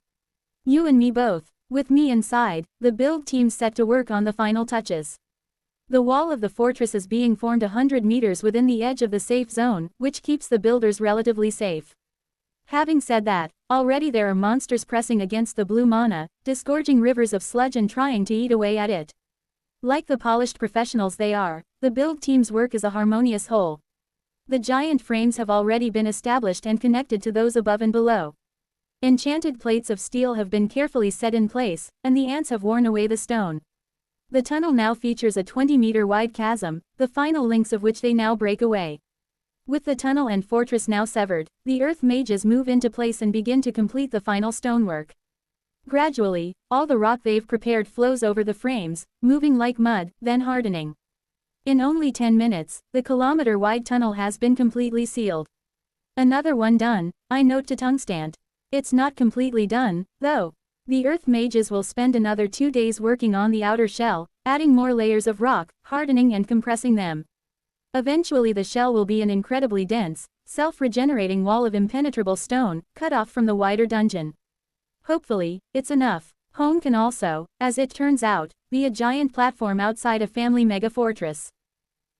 You and me both. With me inside, the build team's set to work on the final touches. The wall of the fortress is being formed 100 meters within the edge of the safe zone, which keeps the builders relatively safe. Having said that, already there are monsters pressing against the blue mana, disgorging rivers of sludge and trying to eat away at it. Like the polished professionals they are, the build team's work is a harmonious whole. The giant frames have already been established and connected to those above and below. Enchanted plates of steel have been carefully set in place, and the ants have worn away the stone. The tunnel now features a 20-meter wide chasm, the final links of which they now break away. With the tunnel and fortress now severed, the earth mages move into place and begin to complete the final stonework. Gradually, all the rock they've prepared flows over the frames, moving like mud, then hardening. In only 10 minutes, the kilometer-wide tunnel has been completely sealed. Another one done, I note to Tungstant. It's not completely done, though. The earth mages will spend another 2 days working on the outer shell, adding more layers of rock, hardening and compressing them. Eventually the shell will be an incredibly dense, self-regenerating wall of impenetrable stone, cut off from the wider dungeon. Hopefully, it's enough. Home can also, as it turns out, be a giant platform outside a family mega-fortress.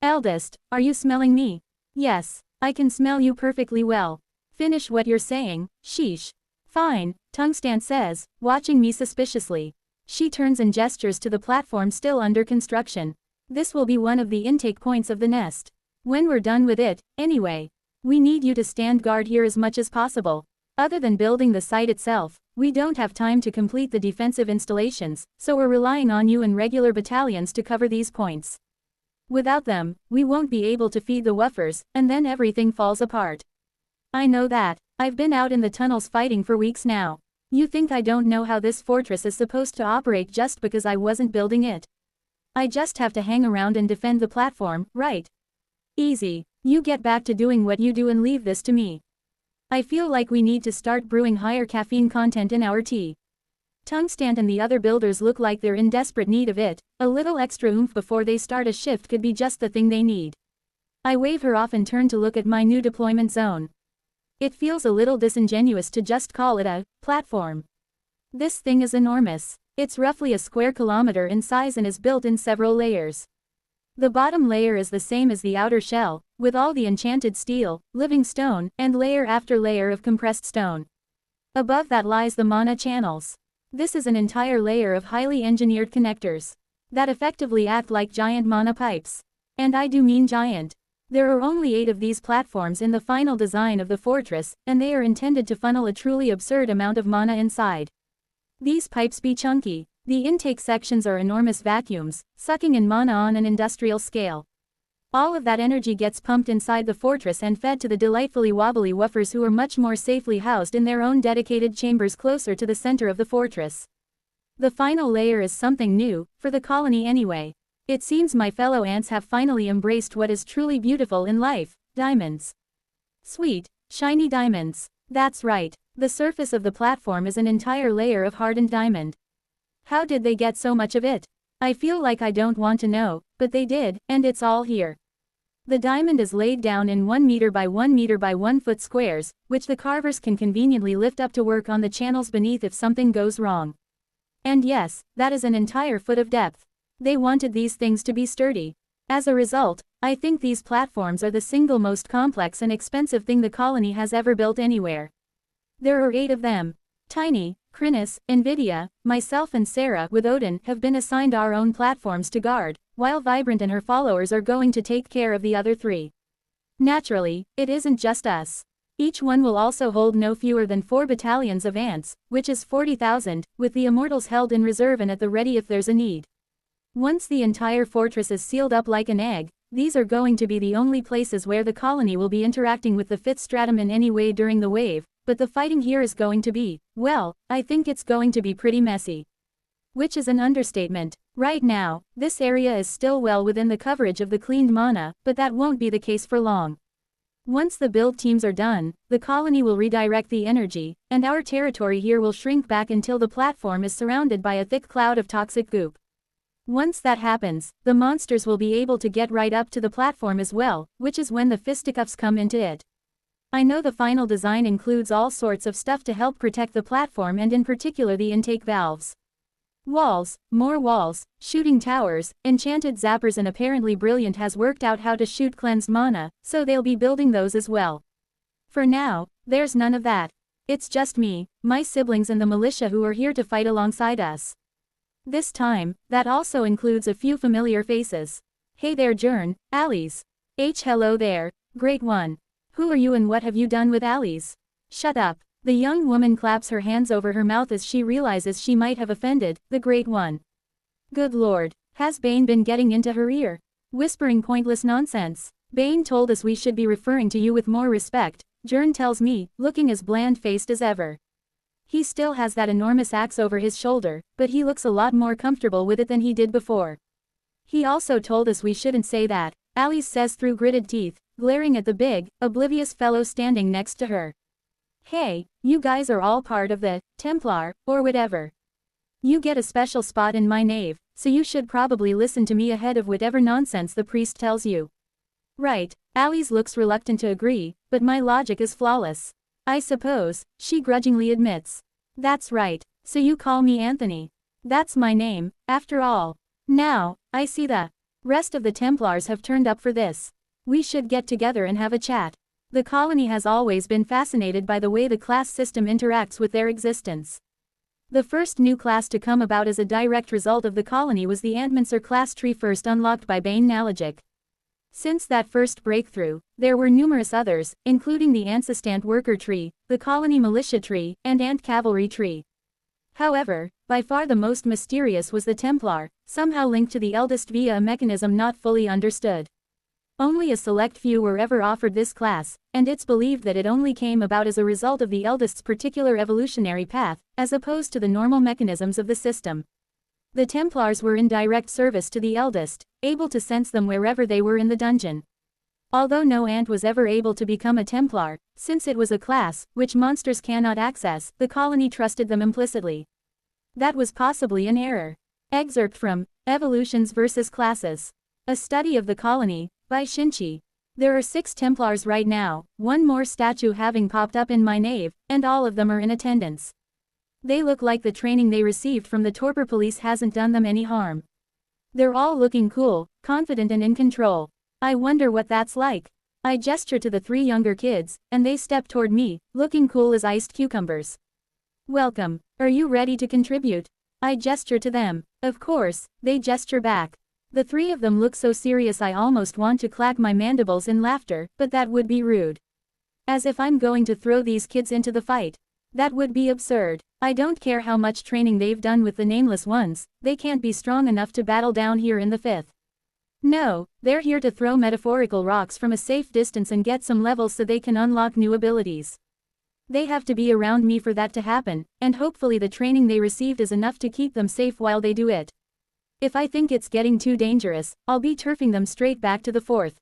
Eldest, are you smelling me? Yes, I can smell you perfectly well. Finish what you're saying, sheesh. Fine, Tungstant says, watching me suspiciously. She turns and gestures to the platform still under construction. This will be one of the intake points of the nest. When we're done with it, anyway. We need you to stand guard here as much as possible. Other than building the site itself, we don't have time to complete the defensive installations, so we're relying on you and regular battalions to cover these points. Without them, we won't be able to feed the woofers, and then everything falls apart. I know that. I've been out in the tunnels fighting for weeks now. You think I don't know how this fortress is supposed to operate just because I wasn't building it? I just have to hang around and defend the platform, right? Easy. You get back to doing what you do and leave this to me. I feel like we need to start brewing higher caffeine content in our tea. Tungstant and the other builders look like they're in desperate need of it. A little extra oomph before they start a shift could be just the thing they need. I wave her off and turn to look at my new deployment zone. It feels a little disingenuous to just call it a platform. This thing is enormous. It's roughly a square kilometer in size and is built in several layers. The bottom layer is the same as the outer shell, with all the enchanted steel, living stone, and layer after layer of compressed stone. Above that lies the mana channels. This is an entire layer of highly engineered connectors that effectively act like giant mana pipes. And I do mean giant. There are only 8 of these platforms in the final design of the fortress, and they are intended to funnel a truly absurd amount of mana inside. These pipes be chunky. The intake sections are enormous vacuums, sucking in mana on an industrial scale. All of that energy gets pumped inside the fortress and fed to the delightfully wobbly woofers who are much more safely housed in their own dedicated chambers closer to the center of the fortress. The final layer is something new, for the colony anyway. It seems my fellow ants have finally embraced what is truly beautiful in life, diamonds. Sweet, shiny diamonds. That's right. The surface of the platform is an entire layer of hardened diamond. How did they get so much of it? I feel like I don't want to know, but they did, and it's all here. The diamond is laid down in 1 meter by 1 meter by 1 foot squares, which the carvers can conveniently lift up to work on the channels beneath if something goes wrong. And yes, that is an entire foot of depth. They wanted these things to be sturdy. As a result, I think these platforms are the single most complex and expensive thing the colony has ever built anywhere. There are 8 of them. Tiny, Chrysalis, Nvidia, myself and Sarah with Odin have been assigned our own platforms to guard, while Vibrant and her followers are going to take care of the other 3. Naturally, it isn't just us. Each one will also hold no fewer than 4 battalions of ants, which is 40,000, with the immortals held in reserve and at the ready if there's a need. Once the entire fortress is sealed up like an egg, these are going to be the only places where the colony will be interacting with the 5th stratum in any way during the wave, but the fighting here is going to be, well, I think it's going to be pretty messy. Which is an understatement. Right now, this area is still well within the coverage of the cleaned mana, but that won't be the case for long. Once the build teams are done, the colony will redirect the energy, and our territory here will shrink back until the platform is surrounded by a thick cloud of toxic goop. Once that happens, the monsters will be able to get right up to the platform as well, which is when the fisticuffs come into it. I know the final design includes all sorts of stuff to help protect the platform and in particular the intake valves. Walls, more walls, shooting towers, enchanted zappers, and apparently Brilliant has worked out how to shoot cleansed mana, so they'll be building those as well. For now, there's none of that. It's just me, my siblings and the militia who are here to fight alongside us. This time, that also includes a few familiar faces. Hey there Jern, Alice. Hello there, Great One. Who are you and what have you done with Alice? Shut up. The young woman claps her hands over her mouth as she realizes she might have offended the Great One. Good Lord, has Bane been getting into her ear? Whispering pointless nonsense. Bane told us we should be referring to you with more respect, Jern tells me, looking as bland-faced as ever. He still has that enormous axe over his shoulder, but he looks a lot more comfortable with it than he did before. He also told us we shouldn't say that, Alice says through gritted teeth, glaring at the big, oblivious fellow standing next to her. Hey, you guys are all part of the Templar, or whatever. You get a special spot in my nave, so you should probably listen to me ahead of whatever nonsense the priest tells you. Right, Alice looks reluctant to agree, but my logic is flawless. I suppose, she grudgingly admits. That's right, so you call me Anthony. That's my name, after all. Now, I see the rest of the Templars have turned up for this. We should get together and have a chat. The colony has always been fascinated by the way the class system interacts with their existence. The first new class to come about as a direct result of the colony was the Antmancer class tree, first unlocked by Bane Nalagic. Since that first breakthrough, there were numerous others, including the Ansistant worker tree, the colony militia tree, and Ant cavalry tree. However, by far the most mysterious was the Templar, somehow linked to the eldest via a mechanism not fully understood. Only a select few were ever offered this class, and it's believed that it only came about as a result of the eldest's particular evolutionary path, as opposed to the normal mechanisms of the system. The Templars were in direct service to the eldest, able to sense them wherever they were in the dungeon. Although no ant was ever able to become a Templar, since it was a class which monsters cannot access, the colony trusted them implicitly. That was possibly an error. Excerpt from Evolutions vs. Classes. A Study of the Colony, by Shinchi. There are 6 Templars right now, one more statue having popped up in my nave, and all of them are in attendance. They look like the training they received from the Torpor Police hasn't done them any harm. They're all looking cool, confident and in control. I wonder what that's like. I gesture to the 3 younger kids, and they step toward me, looking cool as iced cucumbers. Welcome. Are you ready to contribute? I gesture to them. Of course, they gesture back. The 3 of them look so serious I almost want to clack my mandibles in laughter, but that would be rude. As if I'm going to throw these kids into the fight. That would be absurd. I don't care how much training they've done with the Nameless Ones, they can't be strong enough to battle down here in the 5th. No, they're here to throw metaphorical rocks from a safe distance and get some levels so they can unlock new abilities. They have to be around me for that to happen, and hopefully the training they received is enough to keep them safe while they do it. If I think it's getting too dangerous, I'll be turfing them straight back to the 4th.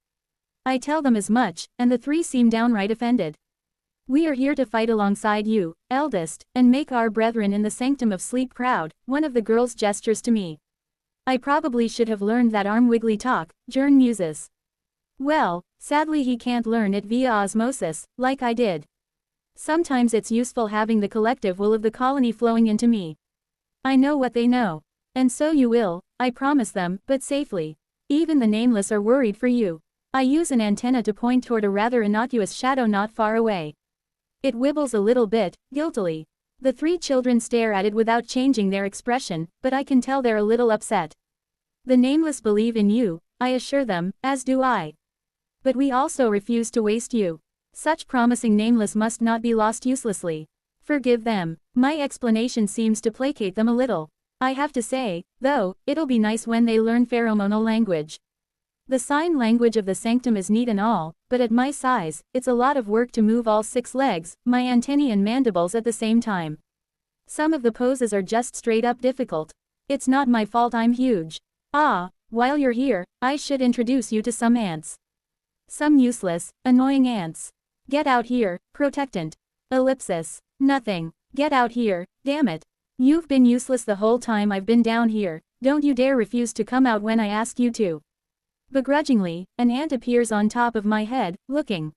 I tell them as much, and the 3 seem downright offended. We are here to fight alongside you, eldest, and make our brethren in the Sanctum of Sleep proud, one of the girls gestures to me. I probably should have learned that arm-wiggly talk, Jern muses. Well, sadly he can't learn it via osmosis, like I did. Sometimes it's useful having the collective will of the colony flowing into me. I know what they know. And so you will, I promise them, but safely. Even the Nameless are worried for you. I use an antenna to point toward a rather innocuous shadow not far away. It wibbles a little bit, guiltily. The three children stare at it without changing their expression, but I can tell they're a little upset. The Nameless believe in you, I assure them, as do I. But we also refuse to waste you. Such promising Nameless must not be lost uselessly. Forgive them. My explanation seems to placate them a little. I have to say, though, it'll be nice when they learn pheromonal language. The sign language of the sanctum is neat and all, but at my size, it's a lot of work to move all 6 legs, my antennae and mandibles at the same time. Some of the poses are just straight up difficult. It's not my fault I'm huge. Ah, while you're here, I should introduce you to some ants. Some useless, annoying ants. Get out here, protectant. Ellipsis. Nothing. Get out here, damn it. You've been useless the whole time I've been down here, don't you dare refuse to come out when I ask you to. Begrudgingly, an ant appears on top of my head, looking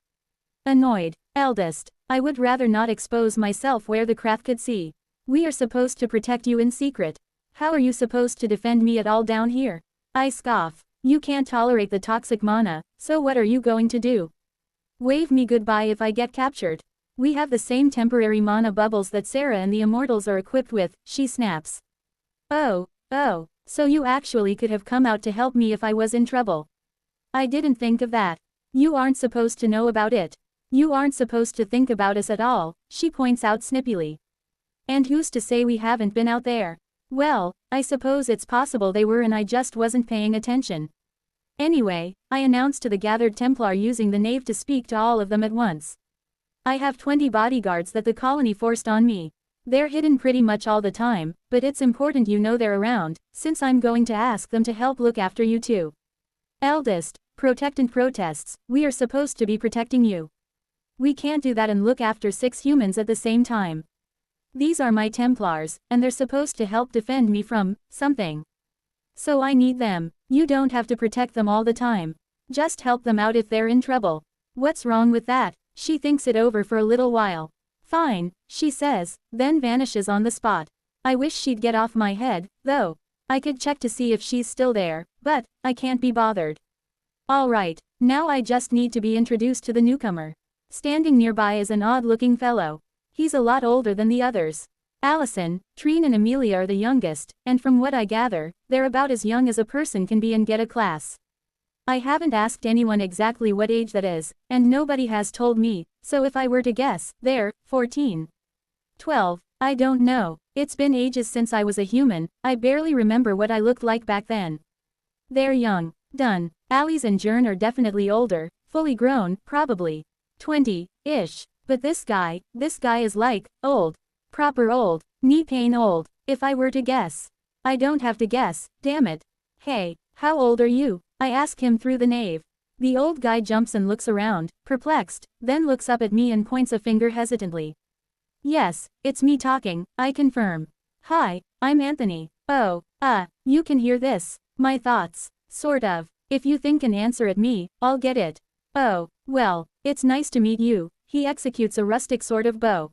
annoyed. Eldest, I would rather not expose myself where the craft could see. We are supposed to protect you in secret. How are you supposed to defend me at all down here? I scoff. You can't tolerate the toxic mana, so what are you going to do? Wave me goodbye if I get captured. We have the same temporary mana bubbles that Sarah and the Immortals are equipped with, she snaps. Oh, so you actually could have come out to help me if I was in trouble. I didn't think of that. You aren't supposed to know about it. You aren't supposed to think about us at all, she points out snippily. And who's to say we haven't been out there? Well, I suppose it's possible they were and I just wasn't paying attention. Anyway, I announced to the gathered Templar using the knave to speak to all of them at once. I have 20 bodyguards that the colony forced on me. They're hidden pretty much all the time, but it's important you know they're around, since I'm going to ask them to help look after you too. Eldest, protectant protests, we are supposed to be protecting you. We can't do that and look after 6 humans at the same time. These are my Templars, and they're supposed to help defend me from something. So I need them. You don't have to protect them all the time. Just help them out if they're in trouble. What's wrong with that? She thinks it over for a little while. Fine, she says, then vanishes on the spot. I wish she'd get off my head, though. I could check to see if she's still there, but I can't be bothered. Alright, now I just need to be introduced to the newcomer. Standing nearby is an odd-looking fellow. He's a lot older than the others. Allison, Trine and Amelia are the youngest, and from what I gather, they're about as young as a person can be and get a class. I haven't asked anyone exactly what age that is, and nobody has told me, so if I were to guess, they're 14. 12, I don't know. It's been ages since I was a human, I barely remember what I looked like back then. They're young. Done. Alice and Jern are definitely older, fully grown, probably 20-ish. But this guy is like, old. Proper old. Knee pain old, if I were to guess. I don't have to guess, damn it. Hey, how old are you? I ask him through the knave. The old guy jumps and looks around, perplexed, then looks up at me and points a finger hesitantly. Yes, it's me talking, I confirm. Hi, I'm Anthony. Oh, you can hear this. My thoughts. Sort of. If you think and answer at me, I'll get it. Oh, well, it's nice to meet you. He executes a rustic sort of bow.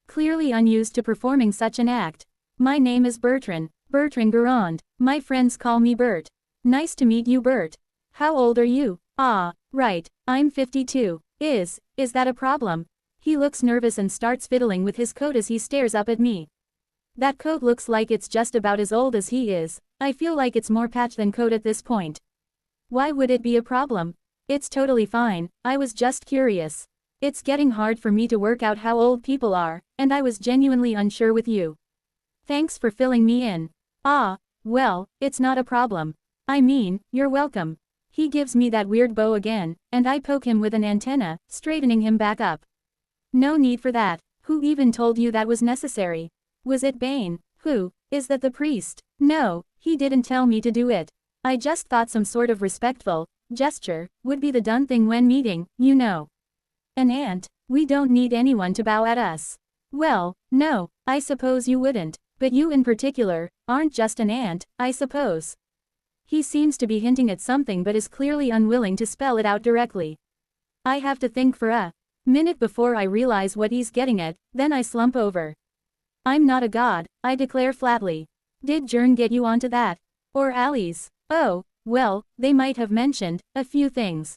Clearly unused to performing such an act. My name is Bertrand Garand. My friends call me Bert. Nice to meet you, Bert. How old are you? Ah, right, I'm 52. Is that a problem? He looks nervous and starts fiddling with his coat as he stares up at me. That coat looks like it's just about as old as he is. I feel like it's more patch than coat at this point. Why would it be a problem? It's totally fine, I was just curious. It's getting hard for me to work out how old people are, and I was genuinely unsure with you. Thanks for filling me in. Ah, well, it's not a problem. I mean, you're welcome. He gives me that weird bow again, and I poke him with an antenna, straightening him back up. No need for that. Who even told you that was necessary? Was it Bane? Who? Is that the priest? No, he didn't tell me to do it. I just thought some sort of respectful gesture would be the done thing when meeting, you know. An ant? We don't need anyone to bow at us. Well, no, I suppose you wouldn't, but you in particular aren't just an ant, I suppose. He seems to be hinting at something but is clearly unwilling to spell it out directly. I have to think for a minute before I realize what he's getting at, then I slump over. I'm not a god, I declare flatly. Did Jern get you onto that? Or Alice? Oh, well, they might have mentioned a few things.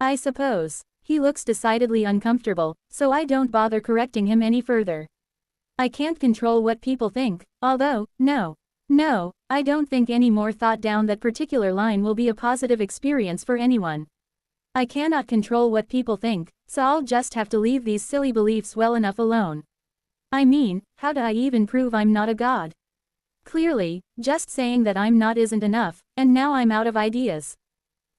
I suppose. He looks decidedly uncomfortable, so I don't bother correcting him any further. I can't control what people think, although, no, I don't think any more thought down that particular line will be a positive experience for anyone. I cannot control what people think, so I'll just have to leave these silly beliefs well enough alone. I mean, how do I even prove I'm not a god? Clearly, just saying that I'm not isn't enough, and now I'm out of ideas.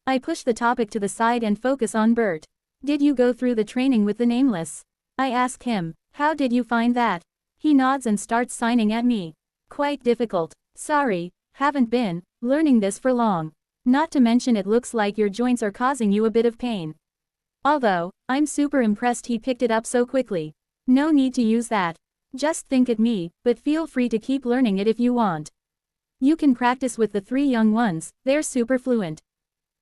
I push the topic to the side and focus on Bert. Did you go through the training with the Nameless? I ask him. How did you find that? He nods and starts signing at me. Quite difficult. Sorry, haven't been learning this for long. Not to mention it looks like your joints are causing you a bit of pain. Although, I'm super impressed he picked it up so quickly. No need to use that. Just think at me, but feel free to keep learning it if you want. You can practice with the 3 young ones, they're super fluent.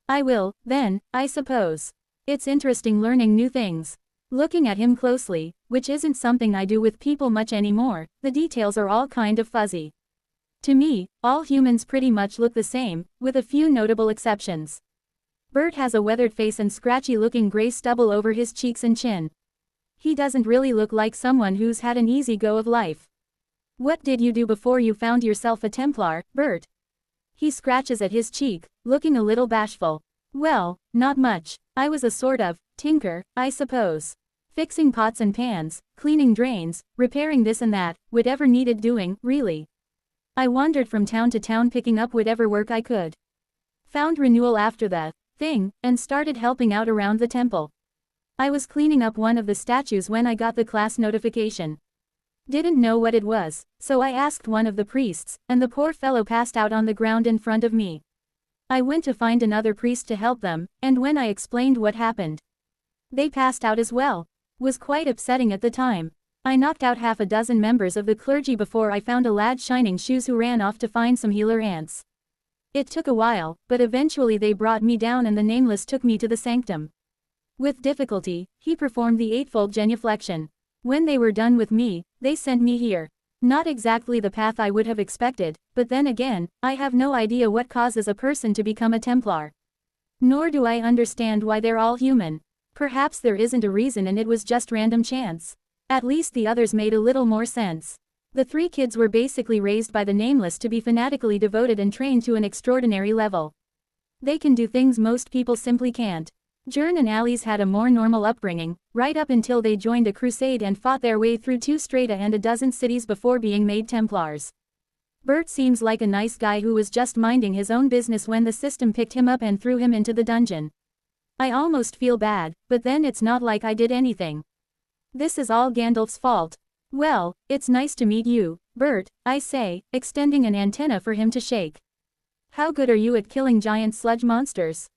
I will, then, I suppose. It's interesting learning new things. Looking at him closely, which isn't something I do with people much anymore, the details are all kind of fuzzy. To me, all humans pretty much look the same, with a few notable exceptions. Bert has a weathered face and scratchy-looking gray stubble over his cheeks and chin. He doesn't really look like someone who's had an easy go of life. What did you do before you found yourself a Templar, Bert? He scratches at his cheek, looking a little bashful. Well, not much. I was a sort of tinker, I suppose. Fixing pots and pans, cleaning drains, repairing this and that, whatever needed doing, really. I wandered from town to town picking up whatever work I could. Found renewal after the thing, and started helping out around the temple. I was cleaning up one of the statues when I got the class notification. Didn't know what it was, so I asked one of the priests, and the poor fellow passed out on the ground in front of me. I went to find another priest to help them, and when I explained what happened, they passed out as well. Was quite upsetting at the time. I knocked out half a dozen members of the clergy before I found a lad shining shoes who ran off to find some healer ants. It took a while, but eventually they brought me down and the Nameless took me to the sanctum. With difficulty, he performed the eightfold genuflection. When they were done with me, they sent me here. Not exactly the path I would have expected, but then again, I have no idea what causes a person to become a Templar. Nor do I understand why they're all human. Perhaps there isn't a reason and it was just random chance. At least the others made a little more sense. The 3 kids were basically raised by the Nameless to be fanatically devoted and trained to an extraordinary level. They can do things most people simply can't. Jern and Alice had a more normal upbringing, right up until they joined a crusade and fought their way through 2 strata and a dozen cities before being made Templars. Bert seems like a nice guy who was just minding his own business when the system picked him up and threw him into the dungeon. I almost feel bad, but then it's not like I did anything. This is all Gandalf's fault. Well, it's nice to meet you, Bert, I say, extending an antenna for him to shake. How good are you at killing giant sludge monsters?